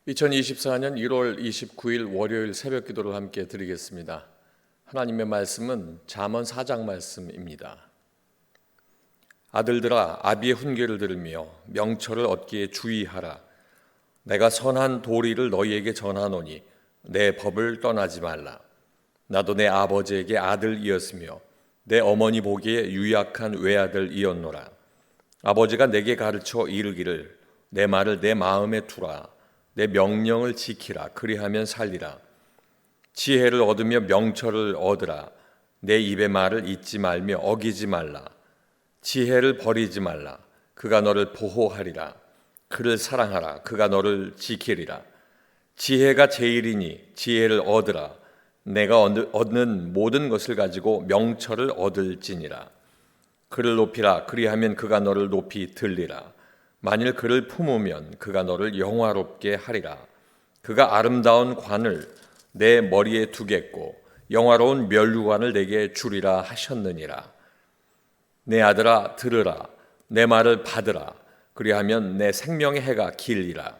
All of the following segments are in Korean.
2024년 1월 29일 월요일 새벽 기도를 함께 드리겠습니다. 하나님의 말씀은 잠언 4장 말씀입니다. 아들들아, 아비의 훈계를 들으며 명철을 얻기에 주의하라. 내가 선한 도리를 너희에게 전하노니 내 법을 떠나지 말라. 나도 내 아버지에게 아들이었으며 내 어머니 보기에 유약한 외아들이었노라. 아버지가 내게 가르쳐 이르기를 내 말을 내 마음에 두라. 내 명령을 지키라. 그리하면 살리라. 지혜를 얻으며 명철을 얻으라. 내 입의 말을 잊지 말며 어기지 말라. 지혜를 버리지 말라. 그가 너를 보호하리라. 그를 사랑하라. 그가 너를 지키리라. 지혜가 제일이니 지혜를 얻으라. 내가 얻는 모든 것을 가지고 명철을 얻을지니라. 그를 높이라. 그리하면 그가 너를 높이 들리라. 만일 그를 품으면 그가 너를 영화롭게 하리라. 그가 아름다운 관을 내 머리에 두겠고 영화로운 면류관을 내게 주리라 하셨느니라. 내 아들아, 들으라. 내 말을 받으라. 그리하면 내 생명의 해가 길리라.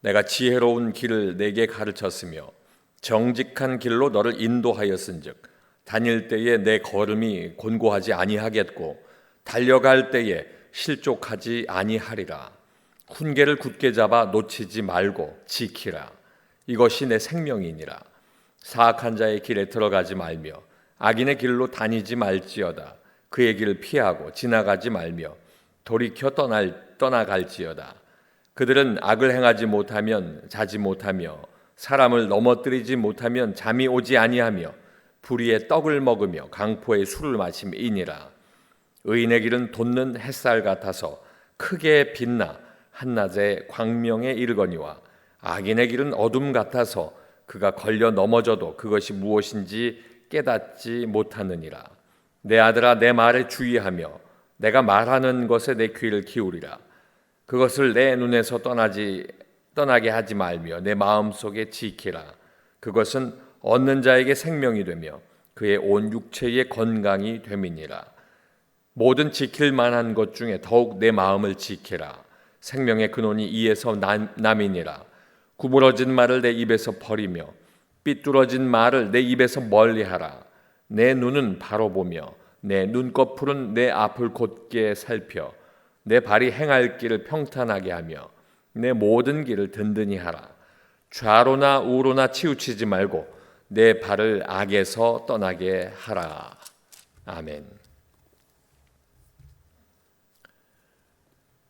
내가 지혜로운 길을 내게 가르쳤으며 정직한 길로 너를 인도하였은즉 다닐 때에 내 걸음이 곤고하지 아니하겠고 달려갈 때에 실족하지 아니하리라. 훈계를 굳게 잡아 놓치지 말고 지키라. 이것이 내 생명이니라. 사악한 자의 길에 들어가지 말며 악인의 길로 다니지 말지어다. 그의 길을 피하고 지나가지 말며 돌이켜 떠나갈지어다. 그들은 악을 행하지 못하면 자지 못하며 사람을 넘어뜨리지 못하면 잠이 오지 아니하며 불의의 떡을 먹으며 강포의 술을 마심이니라. 의인의 길은 돋는 햇살 같아서 크게 빛나 한낮의 광명에 이르거니와 악인의 길은 어둠 같아서 그가 걸려 넘어져도 그것이 무엇인지 깨닫지 못하느니라. 내 아들아, 내 말에 주의하며 내가 말하는 것에 내 귀를 기울이라. 그것을 내 눈에서 떠나게 하지 말며 내 마음속에 지키라. 그것은 얻는 자에게 생명이 되며 그의 온 육체의 건강이 됨이니라. 모든 지킬 만한 것 중에 더욱 내 마음을 지키라. 생명의 근원이 이에서 남이니라. 구부러진 말을 내 입에서 버리며 삐뚤어진 말을 내 입에서 멀리하라. 내 눈은 바로 보며 내 눈꺼풀은 내 앞을 곧게 살펴 내 발이 행할 길을 평탄하게 하며 내 모든 길을 든든히 하라. 좌로나 우로나 치우치지 말고 내 발을 악에서 떠나게 하라. 아멘.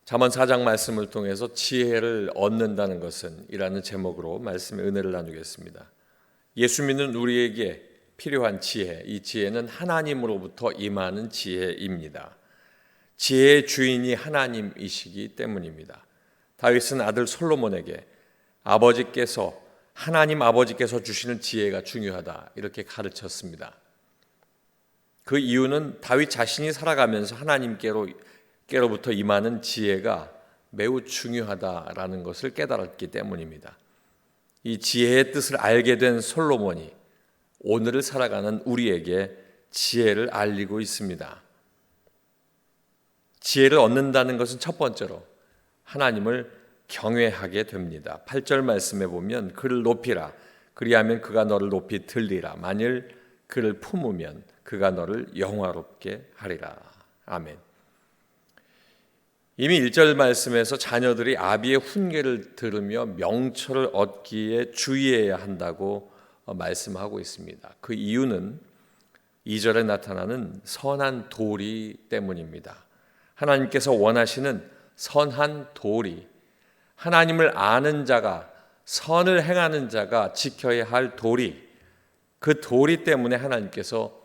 잠언 4장 말씀을 통해서 지혜를 얻는다는 것은 이라는 제목으로 말씀의 은혜를 나누겠습니다. 예수 믿는 우리에게 필요한 지혜, 이 지혜는 하나님으로부터 임하는 지혜입니다. 지혜의 주인이 하나님이시기 때문입니다. 다윗은 아들 솔로몬에게 하나님 아버지께서 주시는 지혜가 중요하다 이렇게 가르쳤습니다. 그 이유는 다윗 자신이 살아가면서 하나님께로부터 임하는 지혜가 매우 중요하다라는 것을 깨달았기 때문입니다. 이 지혜의 뜻을 알게 된 솔로몬이 오늘을 살아가는 우리에게 지혜를 알리고 있습니다. 지혜를 얻는다는 것은 첫 번째로 하나님을 경외하게 됩니다. 8절 말씀에 보면 그를 높이라. 그리하면 그가 너를 높이 들리라. 만일 그를 품으면 그가 너를 영화롭게 하리라. 아멘. 이미 1절 말씀에서 자녀들이 아비의 훈계를 들으며 명철을 얻기에 주의해야 한다고 말씀하고 있습니다. 그 이유는 2절에 나타나는 선한 도리 때문입니다. 하나님께서 원하시는 선한 도리, 하나님을 아는 자가, 선을 행하는 자가 지켜야 할 도리, 그 도리 때문에 하나님께서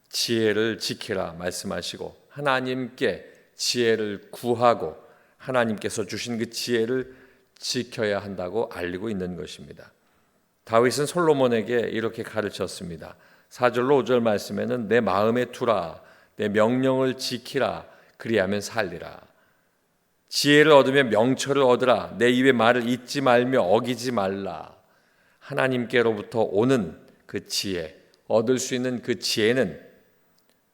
지혜를 지키라 말씀하시고 하나님께 지혜를 구하고 하나님께서 주신 그 지혜를 지켜야 한다고 알리고 있는 것입니다. 다윗은 솔로몬에게 이렇게 가르쳤습니다. 4절로 5절 말씀에는 내 마음에 두라, 내 명령을 지키라, 그리하면 살리라. 지혜를 얻으면 명철을 얻으라. 내 입의 말을 잊지 말며 어기지 말라. 하나님께로부터 오는 그 지혜, 얻을 수 있는 그 지혜는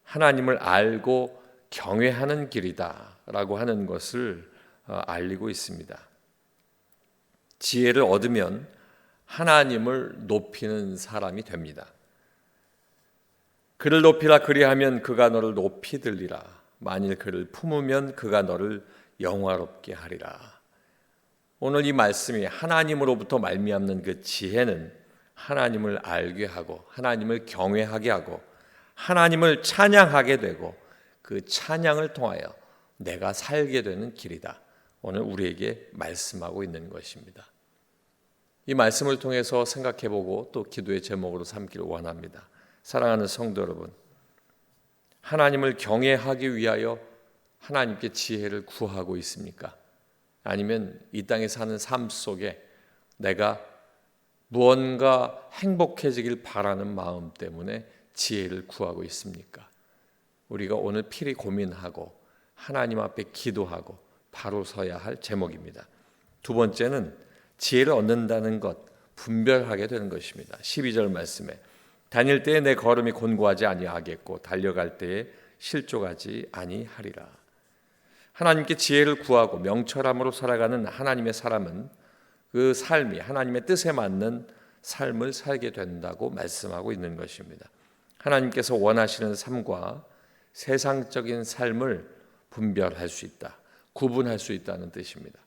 하나님을 알고 경외하는 길이다 라고 하는 것을 알리고 있습니다. 지혜를 얻으면 하나님을 높이는 사람이 됩니다. 그를 높이라 그리하면 그가 너를 높이 들리라. 만일 그를 품으면 그가 너를 영화롭게 하리라. 오늘 이 말씀이 하나님으로부터 말미암는 그 지혜는 하나님을 알게 하고 하나님을 경외하게 하고 하나님을 찬양하게 되고 그 찬양을 통하여 내가 살게 되는 길이다. 오늘 우리에게 말씀하고 있는 것입니다. 이 말씀을 통해서 생각해보고 또 기도의 제목으로 삼기를 원합니다. 사랑하는 성도 여러분, 하나님을 경외하기 위하여 하나님께 지혜를 구하고 있습니까? 아니면 이 땅에 사는 삶 속에 내가 무언가 행복해지길 바라는 마음 때문에 지혜를 구하고 있습니까? 우리가 오늘 필히 고민하고 하나님 앞에 기도하고 바로 서야 할 제목입니다. 두 번째는 지혜를 얻는다는 것, 분별하게 되는 것입니다. 12절 말씀에 다닐 때에 내 걸음이 곤고하지 아니하겠고 달려갈 때에 실족하지 아니하리라. 하나님께 지혜를 구하고 명철함으로 살아가는 하나님의 사람은 그 삶이 하나님의 뜻에 맞는 삶을 살게 된다고 말씀하고 있는 것입니다. 하나님께서 원하시는 삶과 세상적인 삶을 분별할 수 있다, 구분할 수 있다는 뜻입니다.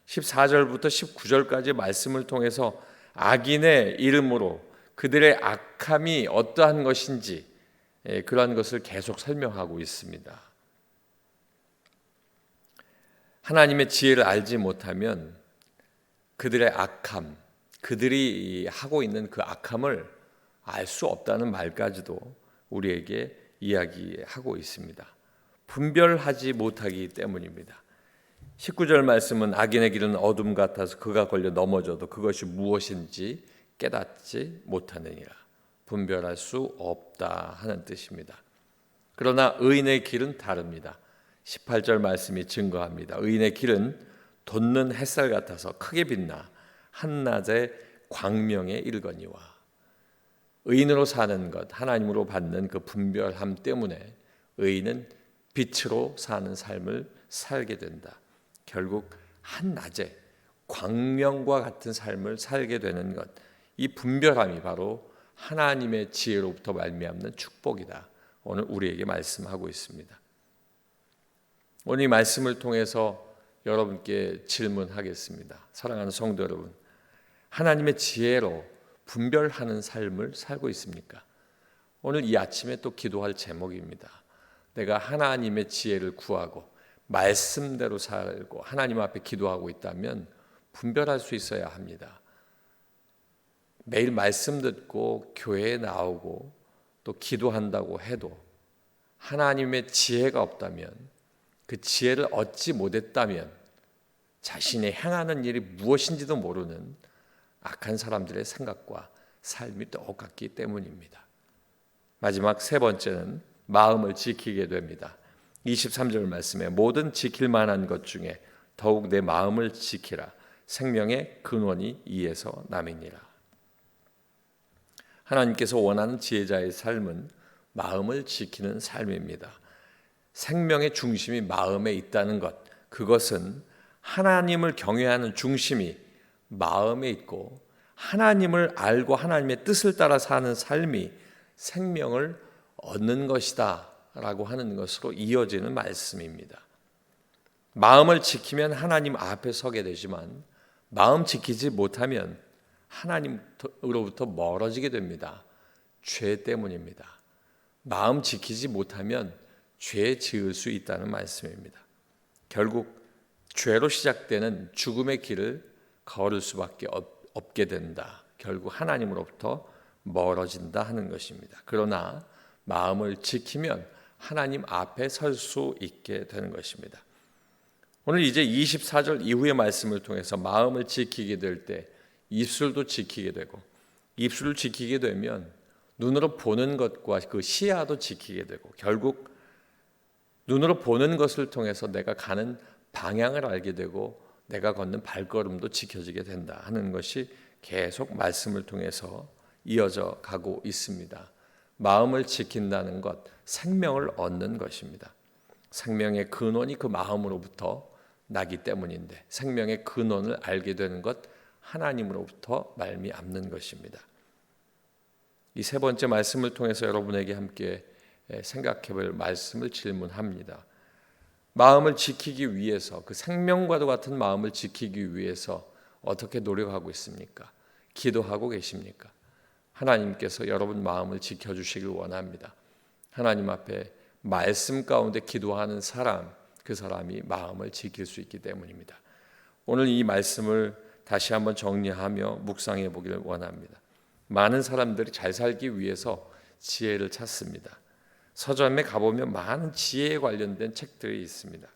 14절부터 19절까지 말씀을 통해서 악인의 이름으로 그들의 악함이 어떠한 것인지 그러한 것을 계속 설명하고 있습니다. 하나님의 지혜를 알지 못하면 그들의 악함, 그들이 하고 있는 그 악함을 알 수 없다는 말까지도 우리에게 이야기하고 있습니다. 분별하지 못하기 때문입니다. 19절 말씀은 악인의 길은 어둠 같아서 그가 걸려 넘어져도 그것이 무엇인지 깨닫지 못하느니라. 분별할 수 없다 하는 뜻입니다. 그러나 의인의 길은 다릅니다. 18절 말씀이 증거합니다. 의인의 길은 돋는 햇살 같아서 크게 빛나 한낮의 광명에 이르거니와. 의인으로 사는 것, 하나님으로 받는 그 분별함 때문에 의인은 빛으로 사는 삶을 살게 된다. 결국 한낮에 광명과 같은 삶을 살게 되는 것, 이 분별함이 바로 하나님의 지혜로부터 말미암는 축복이다. 오늘 우리에게 말씀하고 있습니다. 오늘 이 말씀을 통해서 여러분께 질문하겠습니다. 사랑하는 성도 여러분, 하나님의 지혜로 분별하는 삶을 살고 있습니까? 오늘 이 아침에 또 기도할 제목입니다. 내가 하나님의 지혜를 구하고 말씀대로 살고 하나님 앞에 기도하고 있다면 분별할 수 있어야 합니다. 매일 말씀 듣고 교회에 나오고 또 기도한다고 해도 하나님의 지혜가 없다면, 그 지혜를 얻지 못했다면 자신이 행하는 일이 무엇인지도 모르는 악한 사람들의 생각과 삶이 똑같기 때문입니다. 마지막 세 번째는 마음을 지키게 됩니다. 23절 말씀에 모든 지킬 만한 것 중에 더욱 내 마음을 지키라. 생명의 근원이 이에서 남이니라. 하나님께서 원하는 지혜자의 삶은 마음을 지키는 삶입니다. 생명의 중심이 마음에 있다는 것, 그것은 하나님을 경외하는 중심이 마음에 있고 하나님을 알고 하나님의 뜻을 따라 사는 삶이 생명을 얻는 것이다 라고 하는 것으로 이어지는 말씀입니다. 마음을 지키면 하나님 앞에 서게 되지만 마음 지키지 못하면 하나님으로부터 멀어지게 됩니다. 죄 때문입니다. 마음 지키지 못하면 죄 지을 수 있다는 말씀입니다. 결국 죄로 시작되는 죽음의 길을 걸을 수밖에 없게 된다. 결국 하나님으로부터 멀어진다 하는 것입니다. 그러나 마음을 지키면 하나님 앞에 설 수 있게 되는 것입니다. 오늘 이제 24절 이후의 말씀을 통해서 마음을 지키게 될 때 입술도 지키게 되고, 입술을 지키게 되면 눈으로 보는 것과 그 시야도 지키게 되고, 결국 눈으로 보는 것을 통해서 내가 가는 방향을 알게 되고 내가 걷는 발걸음도 지켜지게 된다 하는 것이 계속 말씀을 통해서 이어져 가고 있습니다. 마음을 지킨다는 것, 생명을 얻는 것입니다. 생명의 근원이 그 마음으로부터 나기 때문인데 생명의 근원을 알게 되는 것, 하나님으로부터 말미암는 것입니다. 이 세 번째 말씀을 통해서 여러분에게 함께 생각해볼 말씀을 질문합니다. 마음을 지키기 위해서, 그 생명과도 같은 마음을 지키기 위해서 어떻게 노력하고 있습니까? 기도하고 계십니까? 하나님께서 여러분 마음을 지켜주시길 원합니다. 하나님 앞에 말씀 가운데 기도하는 사람, 그 사람이 마음을 지킬 수 있기 때문입니다. 오늘 이 말씀을 다시 한번 정리하며 묵상해 보기를 원합니다. 많은 사람들이 잘 살기 위해서 지혜를 찾습니다. 서점에 가보면 많은 지혜에 관련된 책들이 있습니다.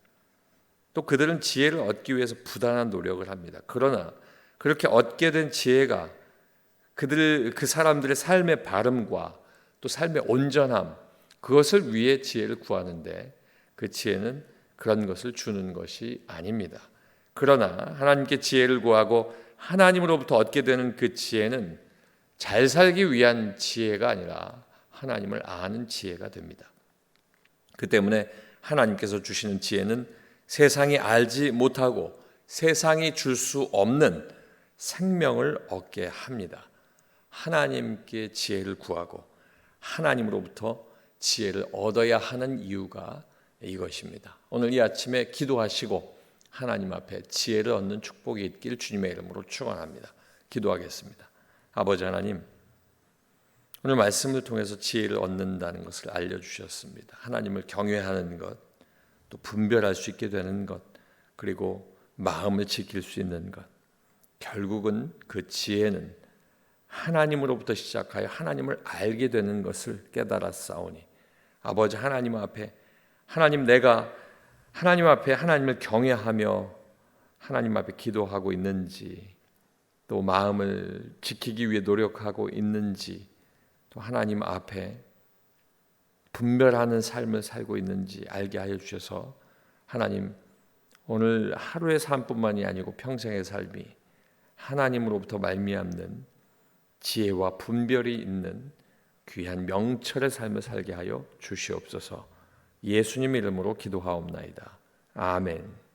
또 그들은 지혜를 얻기 위해서 부단한 노력을 합니다. 그러나 그렇게 얻게 된 지혜가 그 사람들의 삶의 바름과 또 삶의 온전함, 그것을 위해 지혜를 구하는데 그 지혜는 그런 것을 주는 것이 아닙니다. 그러나 하나님께 지혜를 구하고 하나님으로부터 얻게 되는 그 지혜는 잘 살기 위한 지혜가 아니라 하나님을 아는 지혜가 됩니다. 그 때문에 하나님께서 주시는 지혜는 세상이 알지 못하고 세상이 줄 수 없는 생명을 얻게 합니다. 하나님께 지혜를 구하고 하나님으로부터 지혜를 얻어야 하는 이유가 이것입니다. 오늘 이 아침에 기도하시고 하나님 앞에 지혜를 얻는 축복이 있길 주님의 이름으로 축원합니다. 기도하겠습니다. 아버지 하나님, 오늘 말씀을 통해서 지혜를 얻는다는 것을 알려주셨습니다. 하나님을 경외하는 것, 또 분별할 수 있게 되는 것, 그리고 마음을 지킬 수 있는 것, 결국은 그 지혜는 하나님으로부터 시작하여 하나님을 알게 되는 것을 깨달았사오니 아버지 하나님 앞에 내가 하나님 앞에 하나님을 경외하며 하나님 앞에 기도하고 있는지, 또 마음을 지키기 위해 노력하고 있는지, 또 하나님 앞에 분별하는 삶을 살고 있는지 알게 하여 주셔서 하나님, 오늘 하루의 삶뿐만이 아니고 평생의 삶이 하나님으로부터 말미암는 지혜와 분별이 있는 귀한 명철의 삶을 살게 하여 주시옵소서. 예수님 이름으로 기도하옵나이다. 아멘.